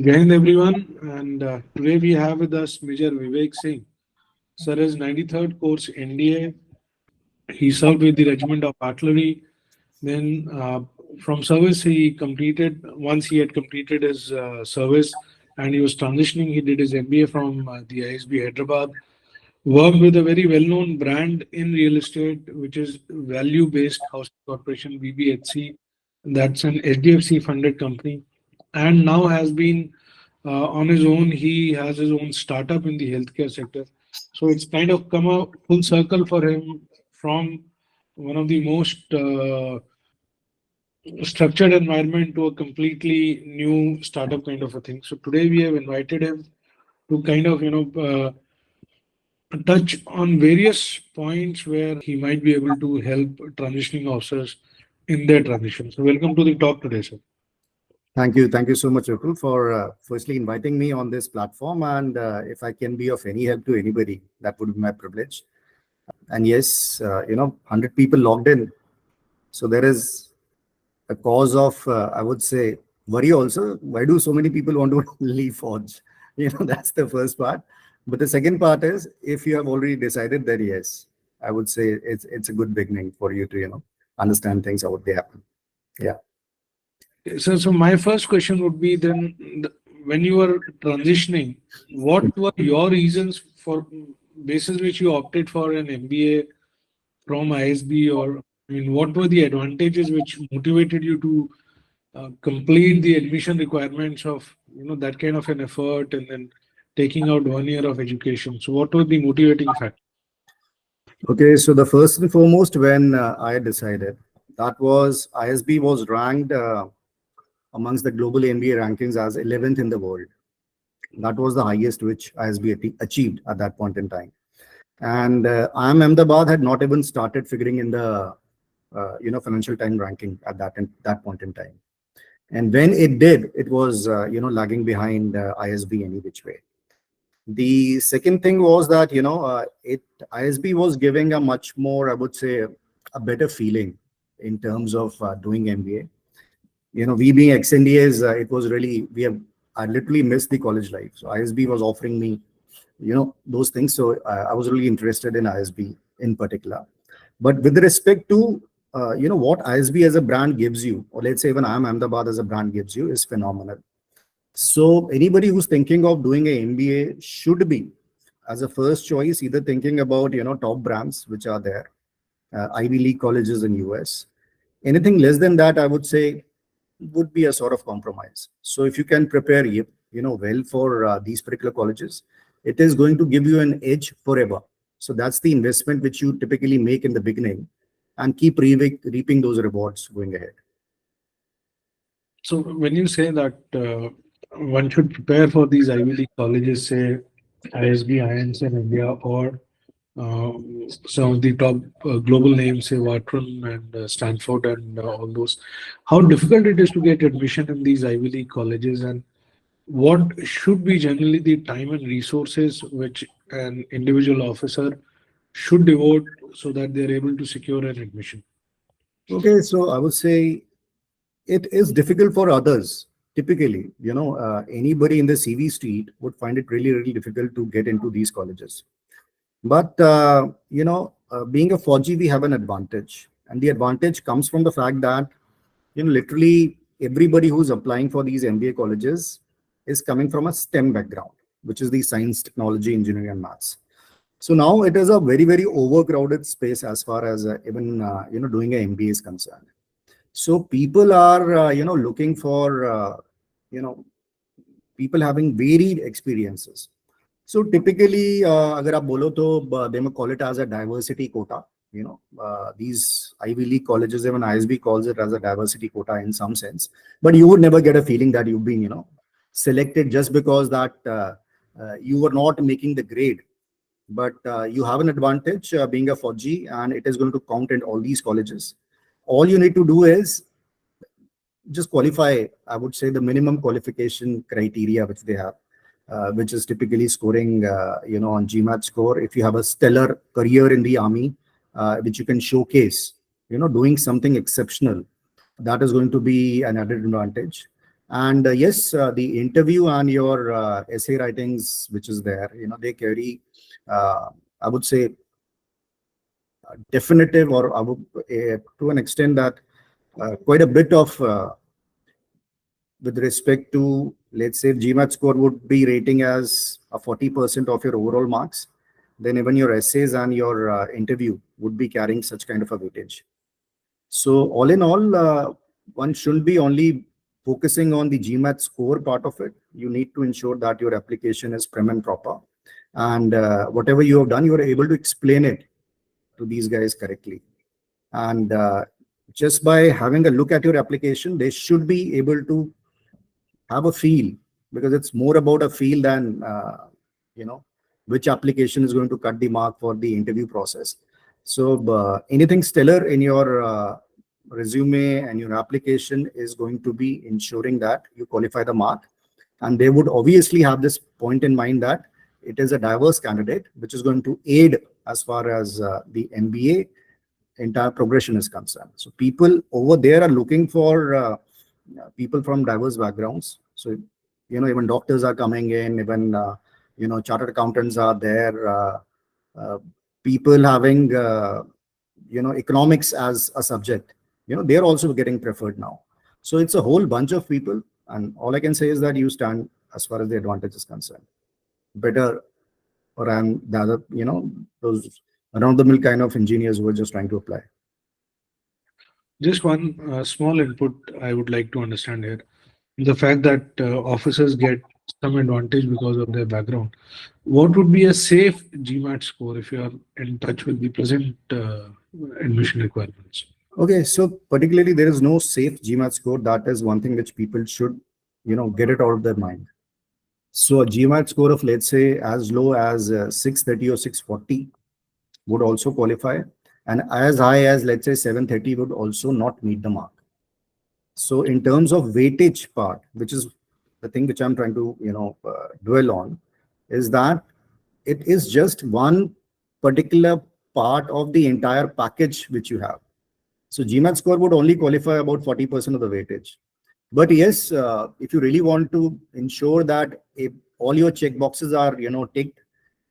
Jai Hind everyone, and today we have with us Major Vivek Singh. Sir is 93rd course NDA. He served with the Regiment of Artillery. Then from service he completed, once he had completed his service and he was transitioning, he did his MBA from the ISB Hyderabad. Worked with a very well-known brand in real estate, which is Value-Based Housing Corporation, VBHC. That's an HDFC funded company, and now has been on his own. He has his own startup in the healthcare sector. So it's kind of come a full circle for him from one of the most structured environment to a completely new startup kind of a thing. So today we have invited him to kind of touch on various points where he might be able to help transitioning officers in their transition. So welcome to the talk today, sir. Thank you. Thank you so much, Vipul, for firstly inviting me on this platform. And if I can be of any help to anybody, that would be my privilege. And yes, 100 people logged in. So there is a cause of, I would say, worry also. Why do so many people want to leave Forge? That's the first part. But the second part is, if you have already decided that, yes, I would say it's a good beginning for you to, understand things, how they happen. Yeah. So my first question would be then, when you were transitioning, what were your reasons for basis which you opted for an MBA from ISB, or I mean, what were the advantages which motivated you to complete the admission requirements of that kind of an effort and then taking out 1 year of education? So what were the motivating factors? Okay, so the first and foremost, when I decided, that was ISB was ranked amongst the global MBA rankings as 11th in the world. That was the highest which ISB achieved at that point in time. And IIM Ahmedabad had not even started figuring in the Financial Times ranking at that point in time. And when it did, it was lagging behind ISB any which way. The second thing was that ISB was giving a much more, I would say, a better feeling in terms of doing MBA. We being ex-NDAs, it was really, I literally missed the college life. So ISB was offering me, those things. So I was really interested in ISB in particular. But with respect to, what ISB as a brand gives you, or let's say even IIM Ahmedabad as a brand gives you, is phenomenal. So anybody who's thinking of doing an MBA should be, as a first choice, either thinking about, top brands which are there, Ivy League colleges in US. Anything less than that, I would say, would be a sort of compromise. So if you can prepare, well for these particular colleges, it is going to give you an edge forever. So that's the investment which you typically make in the beginning and keep reaping those rewards going ahead. So when you say that one should prepare for these Ivy League colleges, say ISB, IIMs in India, or uh, some of the top global names, say Wharton and Stanford and all those, how difficult it is to get admission in these Ivy League colleges, and what should be generally the time and resources which an individual officer should devote so that they're able to secure an admission? Okay, so I would say it is difficult for others. Typically, anybody in the CV street would find it really, really difficult to get into these colleges. But, being a 4G, we have an advantage. And the advantage comes from the fact that, literally everybody who's applying for these MBA colleges is coming from a STEM background, which is the science, technology, engineering, and maths. So now it is a very, very overcrowded space as far as even, doing an MBA is concerned. So people are, looking for, people having varied experiences. So typically, agar aap bolo to, they may call it as a diversity quota. These Ivy League colleges, even ISB calls it as a diversity quota in some sense. But you would never get a feeling that you've been, selected just because that you were not making the grade. But you have an advantage being a 4G, and it is going to count in all these colleges. All you need to do is just qualify, I would say, the minimum qualification criteria which they have, which is typically scoring, on GMAT score. If you have a stellar career in the army, which you can showcase, doing something exceptional, that is going to be an added advantage. And yes, the interview and your essay writings, which is there, they carry, I would say, definitive, or I would, to an extent that quite a bit of, with respect to, let's say, GMAT score would be rating as a 40% of your overall marks, then even your essays and your interview would be carrying such kind of a weightage. So all in all, one shouldn't be only focusing on the GMAT score part of it. You need to ensure that your application is prim and proper, and whatever you have done, you are able to explain it to these guys correctly. And just by having a look at your application, they should be able to have a feel, because it's more about a feel than which application is going to cut the mark for the interview process. So anything stellar in your resume and your application is going to be ensuring that you qualify the mark. And they would obviously have this point in mind that it is a diverse candidate, which is going to aid as far as the MBA entire progression is concerned. So people over there are looking for people from diverse backgrounds. So, even doctors are coming in, even, chartered accountants are there, people having, economics as a subject, they're also getting preferred now. So it's a whole bunch of people. And all I can say is that you stand, as far as the advantage is concerned, better than the other, those around the mill kind of engineers who are just trying to apply. Just one small input I would like to understand here. The fact that officers get some advantage because of their background. What would be a safe GMAT score if you are in touch with the present admission requirements? Okay, so particularly there is no safe GMAT score. That is one thing which people should, get it out of their mind. So a GMAT score of, let's say, as low as 630 or 640 would also qualify, and as high as, let's say, 730 would also not meet the mark. So in terms of weightage part, which is the thing which I'm trying to, dwell on, is that it is just one particular part of the entire package which you have. So GMAT score would only qualify about 40% of the weightage. But yes, if you really want to ensure that if all your check boxes are, ticked,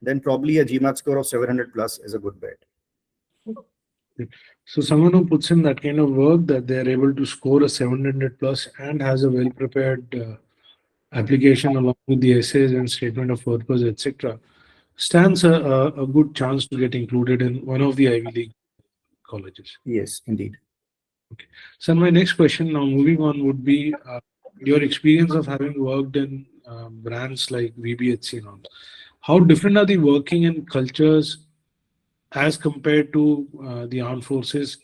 then probably a GMAT score of 700 plus is a good bet. So someone who puts in that kind of work, that they are able to score a 700 plus and has a well prepared application along with the essays and statement of purpose, etc., stands a good chance to get included in one of the Ivy League colleges. Yes, indeed. Okay. So my next question, now moving on, would be your experience of having worked in brands like VBHC and all. How different are the working and cultures as compared to the armed forces?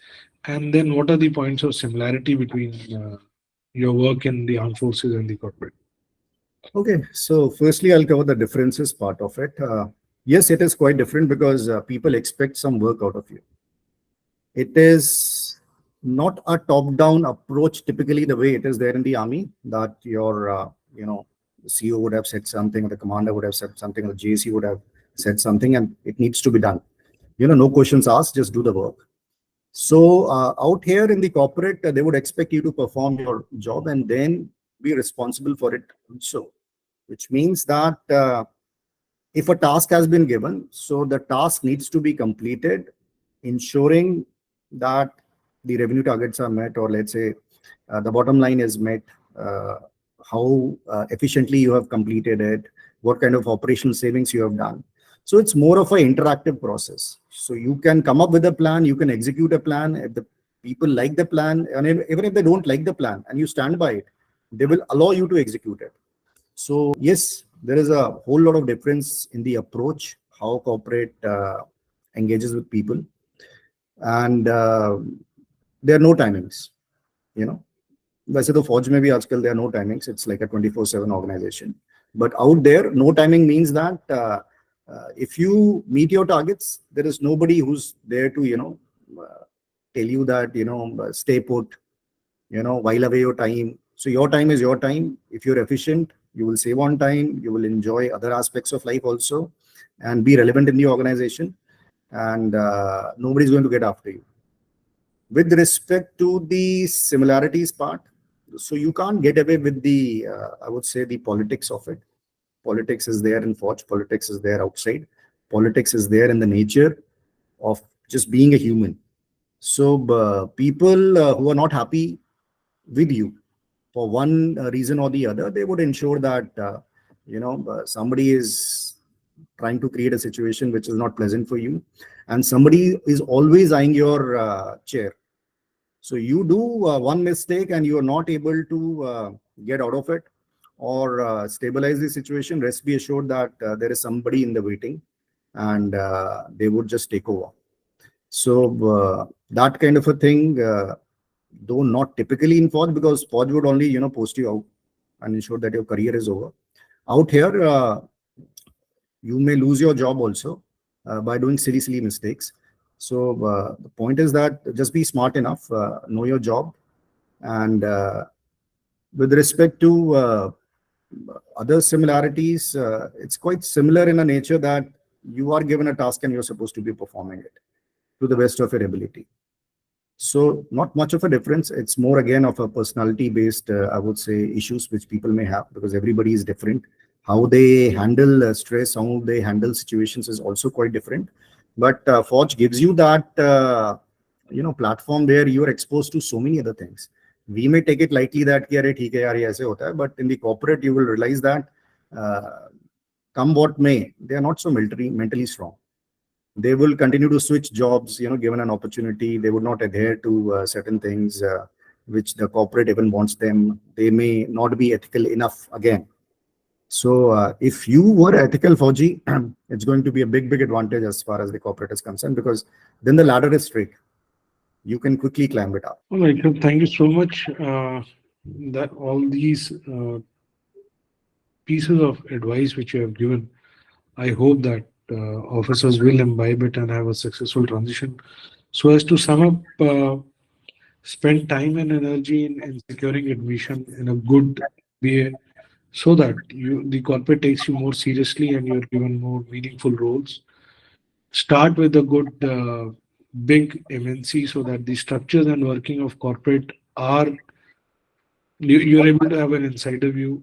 And then what are the points of similarity between your work in the armed forces and the corporate? Okay, so firstly, I'll cover the differences part of it. Yes, it is quite different because people expect some work out of you. It is not a top-down approach typically the way it is there in the army, that your, the CEO would have said something, or the commander would have said something, or the JC would have said something, and it needs to be done. No questions asked, just do the work. So out here in the corporate, they would expect you to perform your job and then be responsible for it also, which means that if a task has been given, so the task needs to be completed, ensuring that the revenue targets are met, or let's say the bottom line is met, how efficiently you have completed it, what kind of operational savings you have done. So it's more of an interactive process. So you can come up with a plan, you can execute a plan. If the people like the plan, and even if they don't like the plan and you stand by it, they will allow you to execute it. So yes, there is a whole lot of difference in the approach, how corporate engages with people. And there are no timings, वैसे तो फौज में भी आजकल there are no timings. It's like a 24/7 organization. But out there, no timing means that if you meet your targets, there is nobody who's there to, tell you that, stay put, while away your time. So your time is your time. If you're efficient, you will save on time, you will enjoy other aspects of life also, and be relevant in the organization, and nobody's going to get after you. With respect to the similarities part, So you can't get away with the, I would say, the politics of it. Politics is there in Forge, politics is there outside, politics is there in the nature of just being a human. So people who are not happy with you for one reason or the other, they would ensure that somebody is trying to create a situation which is not pleasant for you, and somebody is always eyeing your chair. So you do one mistake and you are not able to get out of it or stabilize the situation. Rest be assured that there is somebody in the waiting, and they would just take over. So that kind of a thing, though not typically in Forge, because Forge would only post you out and ensure that your career is over. Out here, you may lose your job also by doing silly mistakes. So the point is that just be smart enough, know your job, and with respect to other similarities, it's quite similar in a nature that you are given a task and you're supposed to be performing it to the best of your ability. So not much of a difference. It's more again of a personality based, I would say, issues which people may have, because everybody is different. How they handle stress, how they handle situations is also quite different. But Forge gives you that platform where you are exposed to so many other things. We may take it lightly that कि अरे ठीक है यार ये ऐसे होता है, but in the corporate you will realize that come what may, they are not so mentally strong. They will continue to switch jobs, given an opportunity. They would not adhere to certain things which the corporate even wants them. They may not be ethical enough again. So if you were ethical, Fauji, it's going to be a big advantage as far as the corporate is concerned, because then the ladder is straight. You can quickly climb it up. All right, so thank you so much. That all these pieces of advice which you have given, I hope that officers will imbibe it and have a successful transition. So as to sum up, spend time and energy in securing admission in a good way, so that the corporate takes you more seriously and you're given more meaningful roles. Start with a good big MNC, so that the structures and working of corporate are, you're able to have an insider view.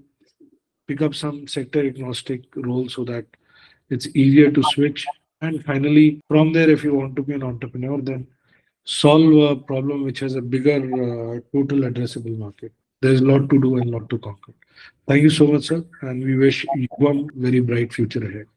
Pick up some sector agnostic role so that it's easier to switch. And finally, from there, if you want to be an entrepreneur, then solve a problem which has a bigger total addressable market. There's a lot to do and a lot to conquer. Thank you so much, sir, and we wish you a very bright future ahead.